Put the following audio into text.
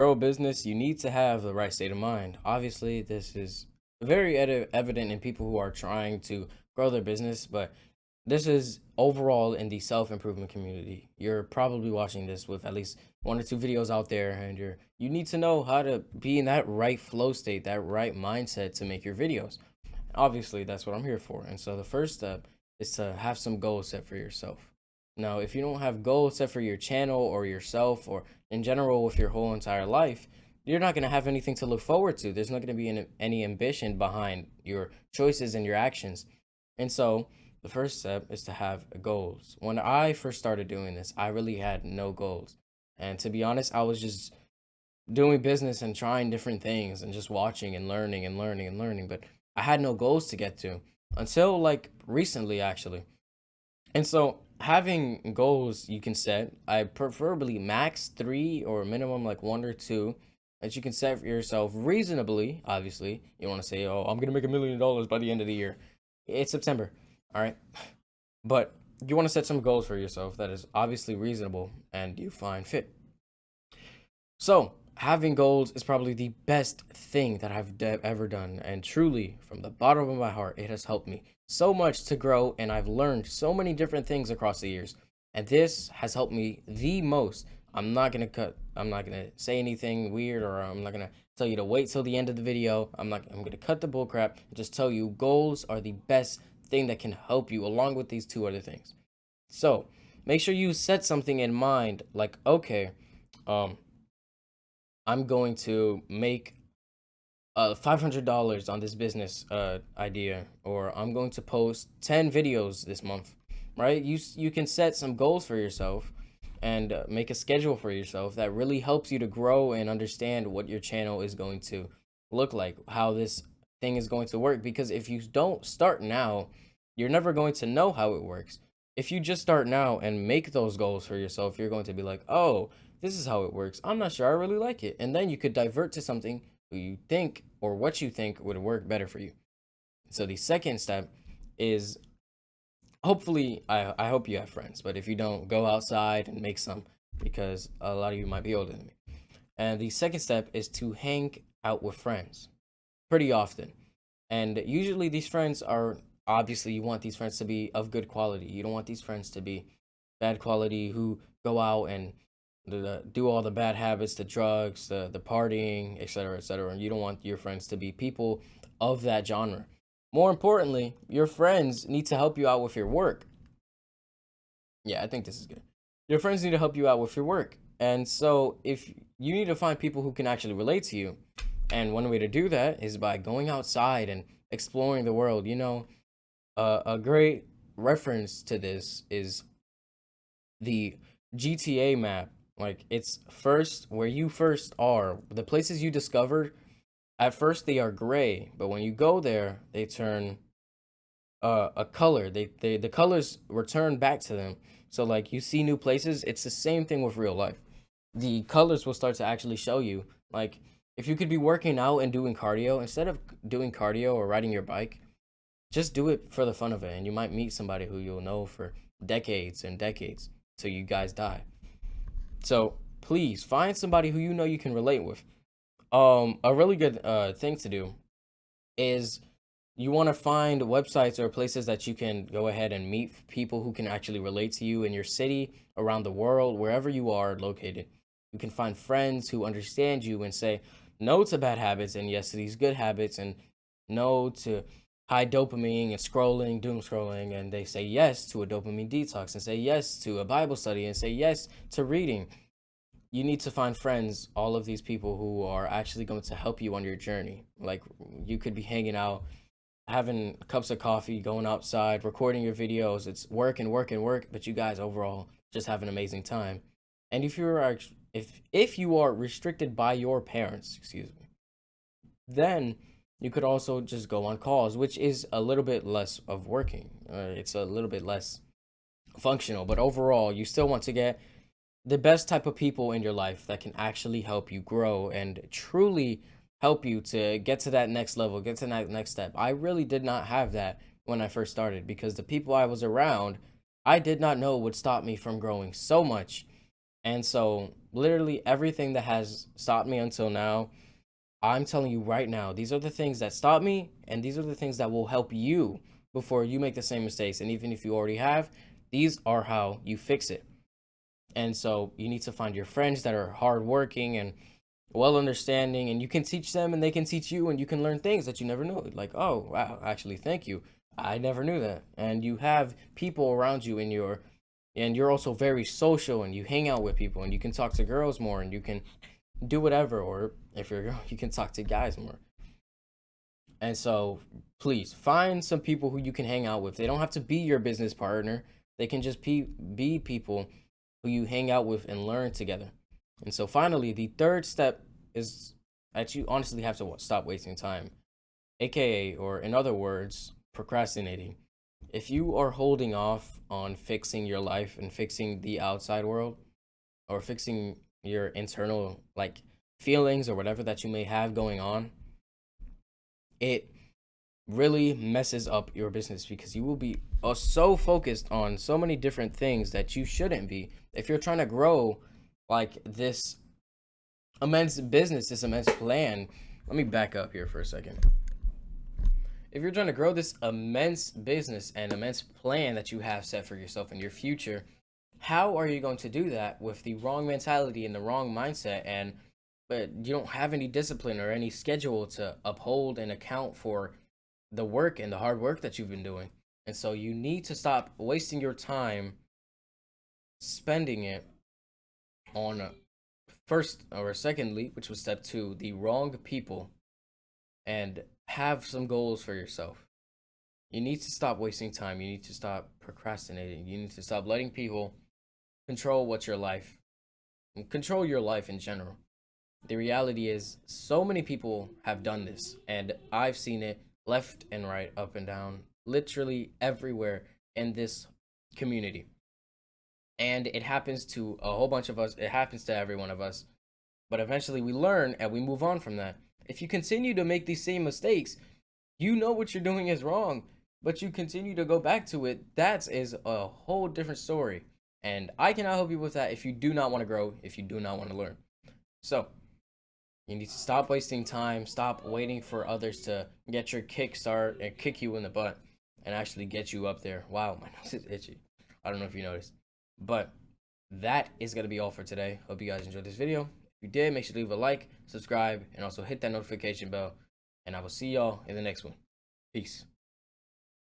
Grow a business, you need to have the right state of mind. Obviously, this is very evident in people who are trying to grow their business, but this is overall in the self improvement community. You're probably watching this with at least one or two videos out there, and you need to know how to be in that right flow state, that right mindset to make your videos. Obviously, that's what I'm here for. And so the first step is to have some goals set for yourself. Now, if you don't have goals set for your channel or yourself or in general with your whole entire life, you're not going to have anything to look forward to. There's not going to be any ambition behind your choices and your actions. And so the first step is to have goals. When I first started doing this, I really had no goals. And to be honest, I was just doing business and trying different things and just watching and learning and learning and learning. But I had no goals to get to until like recently, actually. And so having goals you can set, I preferably max three or minimum like one or two that you can set for yourself reasonably. Obviously, you want to say, oh, I'm going to make $1 million by the end of the year. It's September. All right. But you want to set some goals for yourself that is obviously reasonable and you find fit. So, having goals is probably the best thing that ever done. And truly, from the bottom of my heart, it has helped me so much to grow. And I've learned so many different things across the years. And this has helped me the most. I'm not going to say anything weird, or I'm not going to tell you to wait till the end of the video. I'm going to cut the bullcrap and just tell you goals are the best thing that can help you along with these two other things. So, make sure you set something in mind like, okay, um, I'm going to make $500 on this business idea, or I'm going to post 10 videos this month, right? You can set some goals for yourself and make a schedule for yourself that really helps you to grow and understand what your channel is going to look like, how this thing is going to work. Because if you don't start now, you're never going to know how it works. If you just start now and make those goals for yourself, you're going to be like, oh, this is how it works. I'm not sure I really like it. And then you could divert to something you think or what you think would work better for you. So the second step is, hopefully, I hope you have friends, but if you don't, go outside and make some, because a lot of you might be older than me. And the second step is to hang out with friends pretty often. And usually these friends are, obviously you want these friends to be of good quality. You don't want these friends to be bad quality who go out and do all the bad habits, the drugs, the partying, etc., etc. And you don't want your friends to be people of that genre. More importantly, your friends need to help you out with your work. Yeah, I think this is good. Your friends need to help you out with your work. And so if you need to find people who can actually relate to you, and one way to do that is by going outside and exploring the world. A great reference to this is the GTA map. Like, it's first where you first are. The places you discovered, at first they are gray, but when you go there, they turn a color. The colors return back to them. So like you see new places, it's the same thing with real life. The colors will start to actually show you. Like, if you could be working out and doing cardio, instead of doing cardio or riding your bike, just do it for the fun of it, and you might meet somebody who you'll know for decades and decades till you guys die. So please find somebody who you know you can relate with. A really good thing to do is, you want to find websites or places that you can go ahead and meet people who can actually relate to you in your city, around the world, wherever you are located. You can find friends who understand you and say no to bad habits and yes to these good habits, and no to high dopamine and scrolling, doom scrolling, and they say yes to a dopamine detox and say yes to a Bible study and say yes to reading. You need to find friends, all of these people who are actually going to help you on your journey. Like, you could be hanging out, having cups of coffee, going outside, recording your videos. It's work and work and work, but you guys overall just have an amazing time. And if you are restricted by your parents, excuse me, then you could also just go on calls, which is a little bit less of working. It's a little bit less functional, but overall, you still want to get the best type of people in your life that can actually help you grow and truly help you to get to that next level, get to that next step. I really did not have that when I first started, because the people I was around, I did not know would stop me from growing so much. And so, literally, everything that has stopped me until now, I'm telling you right now, these are the things that stop me, and these are the things that will help you before you make the same mistakes. And even if you already have, these are how you fix it. And so, you need to find your friends that are hardworking and well understanding, and you can teach them and they can teach you, and you can learn things that you never knew. Like, oh, wow, actually, thank you. I never knew that. And you have people around you in your, and you're also very social and you hang out with people and you can talk to girls more and you can do whatever. Or if you're a girl, you can talk to guys more. And so please find some people who you can hang out with. They don't have to be your business partner. They can just be people who you hang out with and learn together. And so finally, the third step is that you honestly have to stop wasting time, aka, or in other words, procrastinating. If you are holding off on fixing your life and fixing the outside world, or fixing your internal like feelings or whatever that you may have going on, it really messes up your business because you will be so focused on so many different things that you shouldn't be. If you're trying to grow like this immense business, this immense plan, let me back up here for a second. If you're trying to grow this immense business and immense plan that you have set for yourself in your future, how are you going to do that with the wrong mentality and the wrong mindset, and but you don't have any discipline or any schedule to uphold and account for the work and the hard work that you've been doing? And so you need to stop wasting your time spending it on first or secondly, which was step 2, the wrong people, and have some goals for yourself. You need to stop wasting time. You need to stop procrastinating. You need to stop letting people control what your life, control your life in general. The reality is, so many people have done this, and I've seen it left and right, up and down, literally everywhere in this community. And it happens to a whole bunch of us, it happens to every one of us. But eventually we learn and we move on from that. If you continue to make these same mistakes, you know what you're doing is wrong, but you continue to go back to it, that is a whole different story. And I cannot help you with that if you do not want to grow, if you do not want to learn. So, you need to stop wasting time, stop waiting for others to get your kickstart and kick you in the butt and actually get you up there. Wow, my nose is itchy. I don't know if you noticed. But that is going to be all for today. Hope you guys enjoyed this video. If you did, make sure to leave a like, subscribe, and also hit that notification bell. And I will see y'all in the next one. Peace.